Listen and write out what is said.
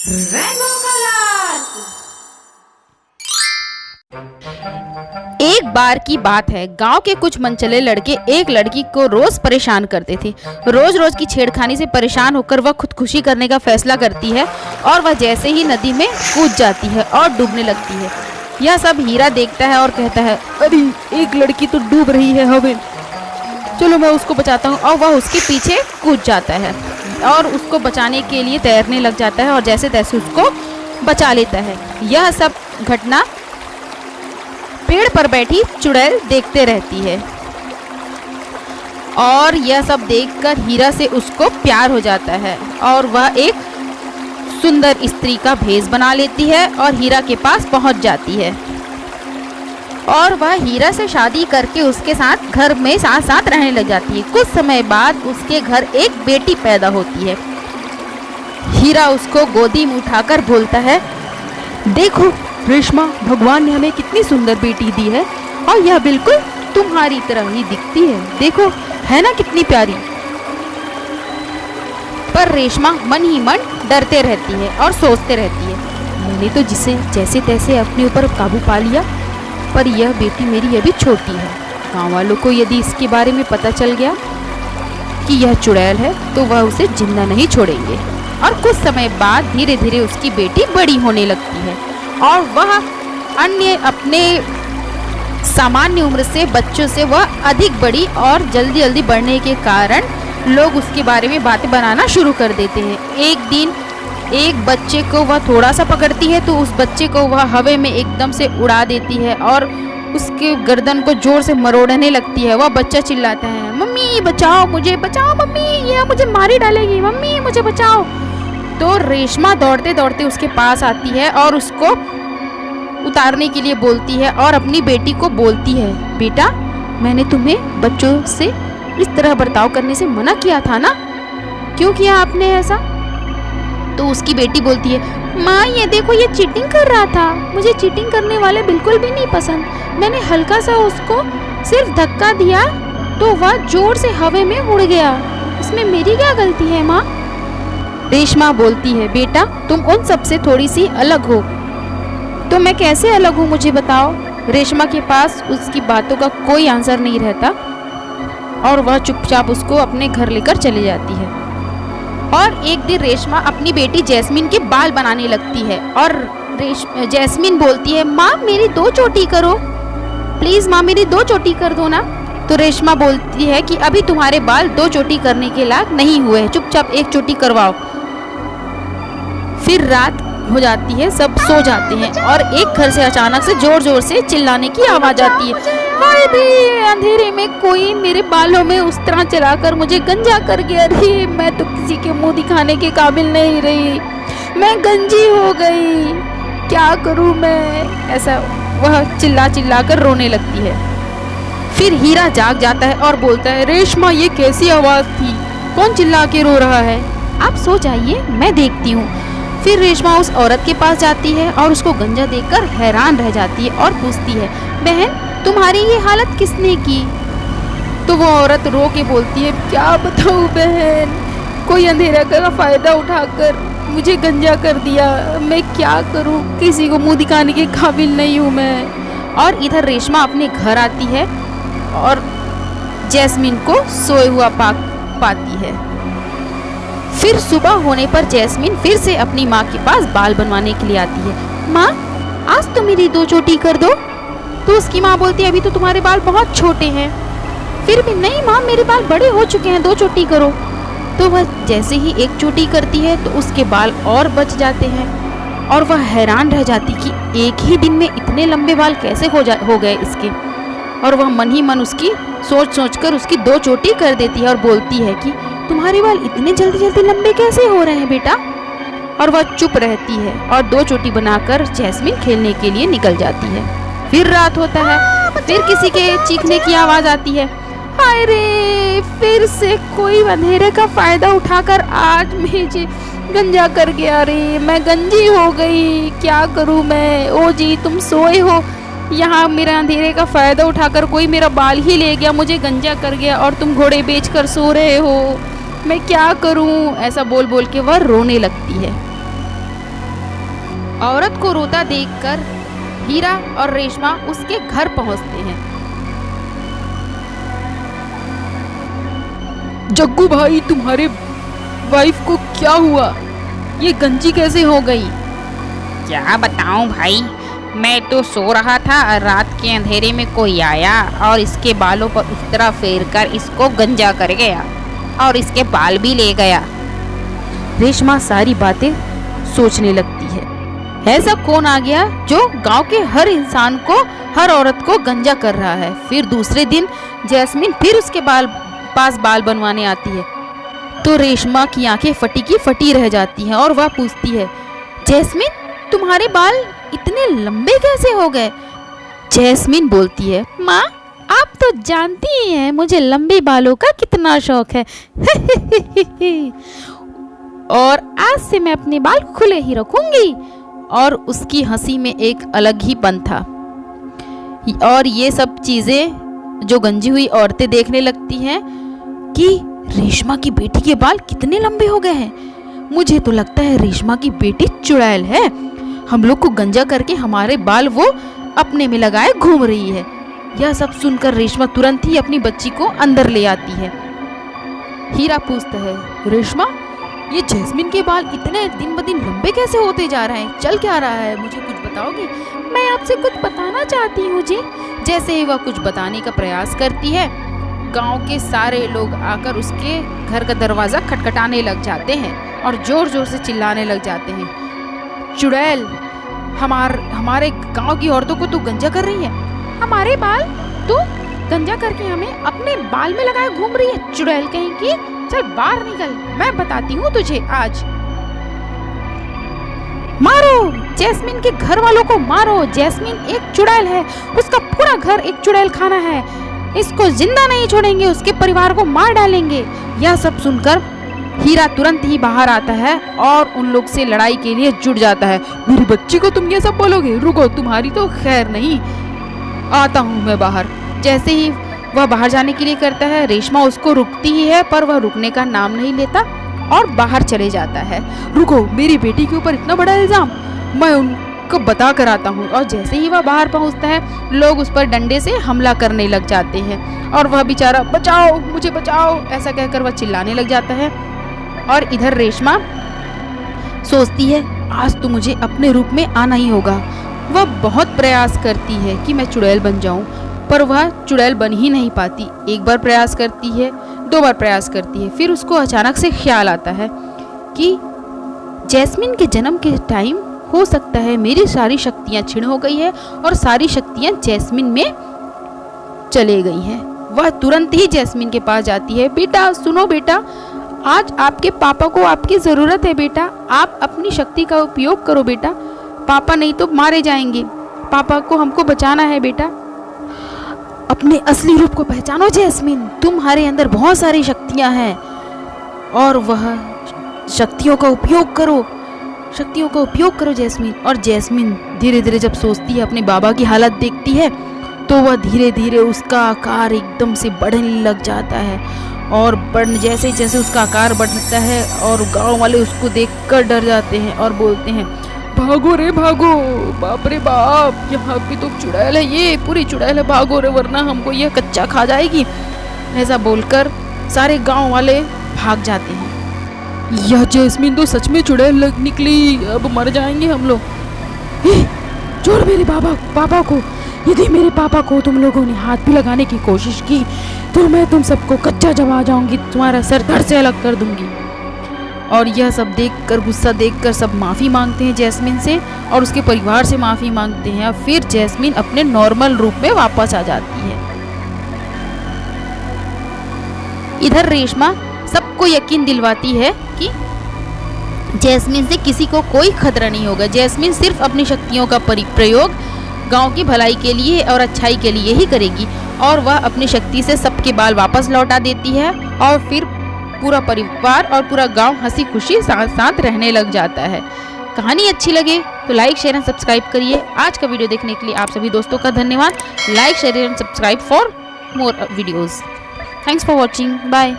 Rainbow colours. एक बार की बात है, गांव के कुछ मनचले लड़के एक लड़की को रोज परेशान करते थे। रोज रोज की छेड़खानी से परेशान होकर वह खुदकुशी करने का फैसला करती है और वह जैसे ही नदी में कूद जाती है और डूबने लगती है। यह सब हीरा देखता है और कहता है, अरे एक लड़की तो डूब रही है हमें, चलो मैं उसको बचाता हूँ। और वह उसके पीछे कूद जाता है और उसको बचाने के लिए तैरने लग जाता है और जैसे तैसे उसको बचा लेता है। यह सब घटना पेड़ पर बैठी चुड़ैल देखते रहती है और यह सब देखकर हीरा से उसको प्यार हो जाता है और वह एक सुंदर स्त्री का भेष बना लेती है और हीरा के पास पहुंच जाती है और वह हीरा से शादी करके उसके साथ घर में साथ साथ रहने लग जाती है। कुछ समय बाद उसके घर एक बेटी पैदा होती है। हीरा उसको गोदी में उठाकर बोलता है, देखो रेशमा, भगवान ने हमें कितनी सुंदर बेटी दी है और यह बिल्कुल तुम्हारी तरह ही दिखती है, देखो है ना कितनी प्यारी। पर रेशमा मन ही मन डरते रहती है और सोचते रहती है, मैंने तो जिसे जैसे तैसे अपने ऊपर काबू पा लिया, पर यह बेटी मेरी अभी छोटी है। गाँव वालों को यदि इसके बारे में पता चल गया कि यह चुड़ैल है तो वह उसे जिंदा नहीं छोड़ेंगे। और कुछ समय बाद धीरे धीरे उसकी बेटी बड़ी होने लगती है और वह अन्य अपने सामान्य उम्र से बच्चों से वह अधिक बड़ी और जल्दी जल्दी बढ़ने के कारण लोग उसके बारे में बातें बनाना शुरू कर देते हैं। एक दिन एक बच्चे को वह थोड़ा सा पकड़ती है तो उस बच्चे को वह हवा में एकदम से उड़ा देती है और उसके गर्दन को जोर से मरोड़ने लगती है। वह बच्चा चिल्लाता है, मम्मी बचाओ मुझे, बचाओ मम्मी, यह मुझे मार डालेगी, मम्मी मुझे बचाओ। तो रेशमा दौड़ते दौड़ते उसके पास आती है और उसको उतारने के लिए बोलती है और अपनी बेटी को बोलती है, बेटा मैंने तुम्हें बच्चों से इस तरह बर्ताव करने से मना किया था ना, क्यों किया आपने ऐसा? तो उसकी बेटी बोलती है, माँ ये देखो ये चीटिंग कर रहा था, मुझे चीटिंग करने वाले बिल्कुल भी नहीं पसंद। मैंने हल्का सा उसको सिर्फ धक्का दिया तो वह जोर से हवा में उड़ गया, इसमें मेरी क्या गलती है माँ? रेशमा बोलती है, बेटा तुम उन सब से थोड़ी सी अलग हो। तो मैं कैसे अलग हूँ मुझे बताओ? रेशमा के पास उसकी बातों का कोई आंसर नहीं रहता और वह चुपचाप उसको अपने घर लेकर चली जाती है। और एक दिन रेशमा अपनी बेटी जैस्मिन के बाल बनाने लगती है और जैस्मिन बोलती है, माँ मेरी 2 चोटी करो प्लीज़, माँ मेरी 2 चोटी कर दो ना। तो रेशमा बोलती है कि अभी तुम्हारे बाल 2 चोटी करने के लायक नहीं हुए हैं, चुपचाप 1 चोटी करवाओ। फिर रात हो जाती है, सब सो जाते हैं और एक घर से अचानक से जोर जोर से चिल्लाने की आवाज आती है, हाय रे अंधेरे में कोई मेरे बालों में उस तरह चलाकर मुझे गंजा कर गया रे, मैं तो किसी के मुंह दिखाने के काबिल नहीं रही, मैं गंजी हो गई, क्या करूं मैं? ऐसा वह चिल्ला चिल्ला कर रोने लगती है। फिर हीरा जाग जाता है और बोलता है, रेशमा ये कैसी आवाज थी, कौन चिल्ला के रो रहा है? आप सो जाइए मैं देखती हूँ। फिर रेशमा उस औरत के पास जाती है और उसको गंजा देखकर हैरान रह जाती है और पूछती है, बहन तुम्हारी ये हालत किसने की? तो वो औरत रो के बोलती है, क्या बताऊँ बहन, कोई अंधेरा का फायदा उठाकर मुझे गंजा कर दिया, मैं क्या करूँ, किसी को मुंह दिखाने के काबिल नहीं हूँ मैं। और इधर रेशमा अपने घर आती है और जैस्मिन को सोए हुआ पाती है। फिर सुबह होने पर जैस्मिन फिर से अपनी माँ के पास बाल बनवाने के लिए आती है, माँ आज तो मेरी 2 चोटी कर दो। तो उसकी माँ बोलती है, अभी तो तुम्हारे बाल बहुत छोटे हैं। फिर भी नहीं माँ मेरे बाल बड़े हो चुके हैं, 2 चोटी करो। तो वह जैसे ही 1 चोटी करती है तो उसके बाल और बच जाते हैं और वह हैरान रह जाती कि एक ही दिन में इतने लंबे बाल कैसे हो गए इसके। और वह मन ही मन उसकी सोच कर उसकी 2 चोटी कर देती है और बोलती है कि तुम्हारे बाल इतने जल्दी जल्दी लंबे कैसे हो रहे हैं बेटा? और वह चुप रहती है और 2 चोटी बनाकर जैस्मिन खेलने के लिए निकल जाती है। फिर रात होता है, फिर किसी के चीखने की आवाज आती है, हाय रे फिर से कोई अंधेरे का फायदा उठाकर आज मुझे गंजा कर गया रे, मैं गंजी हो गई, क्या करूं मैं? ओ जी तुम सोए हो, यहाँ मेरा अंधेरे का फायदा उठाकर कोई मेरा बाल ही ले गया, मुझे गंजा कर गया और तुम घोड़े बेचकर सो रहे हो, मैं क्या करूं? ऐसा बोल बोल के वह रोने लगती है। औरत को रोता देखकर हीरा और रेशमा उसके घर पहुंचते हैं। जग्गू भाई, तुम्हारे वाइफ को क्या हुआ? ये गंजी कैसे हो गई? क्या बताऊं भाई, मैं तो सो रहा था और रात के अंधेरे में कोई आया और इसके बालों पर उस तरह फेर कर इसको गंजा कर गया और इसके बाल भी ले गया। रेशमा सारी बातें सोचने लगती है, ऐसा कौन आ गया जो गांव के हर इंसान को, हर औरत को गंजा कर रहा है। फिर दूसरे दिन जैस्मिन फिर उसके पास बाल बनवाने आती है तो रेशमा की आंखें फटी की फटी रह जाती हैं और वह पूछती है, जैस्मिन, तुम्हारे बाल इतने लंबे कैसे हो गए? जैस्मिन बोलती है, माँ, आप तो जानती ही हैं मुझे लंबे बालों का कितना शौक है। और आज से मैं अपने बाल खुले ही रखूंगी। और उसकी हंसी में एक अलग ही पन था। और ये सब चीजें जो गंजी हुई औरतें देखने लगती हैं कि रेशमा की बेटी के बाल कितने लंबे हो गए हैं। मुझे तो लगता है रेशमा की बेटी चुड़ैल है, हम लोग को गंजा करके हमारे बाल वो अपने में लगाए घूम रही है। यह सब सुनकर रेशमा तुरंत ही अपनी बच्ची को अंदर ले आती है। हीरा पूछता है, रेशमा, ये जैस्मिन के बाल इतने दिन ब दिन लंबे कैसे होते जा रहे हैं? चल क्या रहा है, मुझे कुछ बताओगी? मैं आपसे कुछ बताना चाहती हूँ जी। जैसे ही वह कुछ बताने का प्रयास करती है, गांव के सारे लोग आकर उसके घर का दरवाजा खटखटाने लग जाते हैं और जोर जोर से चिल्लाने लग जाते हैं, चुड़ैल, हमारे गांव की औरतों को तू गंजा कर रही है। हमारे बाल तू गंजा करके हमें अपने बाल में लगाए घूम रही है, चुड़ैल कहीं की। चल बाहर निकल, मैं बताती हूँ तुझे आज। मारो, जैस्मिन के घर वालों को मारो। जैस्मिन एक चुड़ैल है, उसका पूरा घर एक चुड़ैल खाना है। इसको जिंदा नहीं छोड़ेंगे, उसके परिवार को मार डालेंगे। यह सब सुनकर हीरा तुरंत ही बाहर आता है और उन लोग से लड़ाई के लिए जुट जाता है। मेरी बच्ची को तुम ये सब बोलोगे? रुको, तुम्हारी तो खैर नहीं, आता हूँ मैं बाहर। जैसे ही वह बाहर जाने के लिए करता है, रेशमा उसको रुकती ही है, पर वह रुकने का नाम नहीं लेता और बाहर चले जाता है। रुको, मेरी बेटी के ऊपर इतना बड़ा इल्जाम, मैं उनको बता कर आता हूँ। और जैसे ही वह बाहर पहुँचता है, लोग उस पर डंडे से हमला करने लग जाते हैं और वह बेचारा, बचाओ मुझे बचाओ, ऐसा कहकर वह चिल्लाने लग जाता है। और इधर रेशमा सोचती है, आज तो मुझे अपने रूप में आना ही होगा। वह बहुत प्रयास करती है कि मैं चुड़ैल बन जाऊं, पर वह चुड़ैल बन ही नहीं पाती। एक बार प्रयास करती है, 2 बार प्रयास करती है, फिर उसको अचानक से ख्याल आता है कि जैस्मिन के जन्म के टाइम हो सकता है मेरी सारी शक्तियाँ छिड़ हो गई है और सारी शक्तियाँ जैस्मिन में चले गई हैं। वह तुरंत ही जैस्मिन के पास जाती है। बेटा सुनो बेटा, आज आपके पापा को आपकी ज़रूरत है बेटा, आप अपनी शक्ति का उपयोग करो बेटा, पापा नहीं तो मारे जाएंगे, पापा को हमको बचाना है बेटा। अपने असली रूप को पहचानो जैस्मिन, तुम्हारे अंदर बहुत सारी शक्तियां हैं और वह शक्तियों का उपयोग करो, शक्तियों का उपयोग करो जैस्मिन। और जैस्मिन धीरे धीरे जब सोचती है, अपने बाबा की हालत देखती है, तो वह धीरे धीरे उसका आकार एकदम से बढ़ने लग जाता है और जैसे जैसे उसका आकार बढ़ता है और गांव वाले उसको देखकर डर जाते हैं और बोलते हैं, भागो रे भागो, बाप रे बाप, यहाँ भी तो चुड़ैल है, ये पूरी चुड़ैल है, भागो रे वरना हमको यह कच्चा खा जाएगी। ऐसा बोलकर सारे गांव वाले भाग जाते हैं। यह जैस्मिन तो सच में चुड़ैल निकली, अब मर जाएंगे हम लोग। छोड़ मेरे पापा को, यदि मेरे पापा को तुम लोगों ने हाथ भी लगाने की कोशिश की तो मैं तुम सबको कच्चा जमा जाऊंगी, तुम्हारा सर धड़ से अलग कर दूंगी। और यह सब देखकर, गुस्सा देखकर सब माफ़ी मांगते हैं जैस्मिन से और उसके परिवार से माफ़ी मांगते हैं। और फिर जैस्मिन अपने नॉर्मल रूप में वापस आ जाती है। इधर रेशमा सबको यकीन दिलवाती है कि जैस्मिन से किसी को कोई खतरा नहीं होगा। जैस्मिन सिर्फ अपनी शक्तियों का प्रयोग गांव की भलाई के लिए और अच्छाई के लिए ही करेगी और वह अपनी शक्ति से सबके बाल वापस लौटा देती है और फिर पूरा परिवार और पूरा गांव हंसी खुशी साथ साथ रहने लग जाता है। कहानी अच्छी लगे तो लाइक शेयर एंड सब्सक्राइब करिए। आज का वीडियो देखने के लिए आप सभी दोस्तों का धन्यवाद। Like share and subscribe for more videos. Thanks for watching, bye.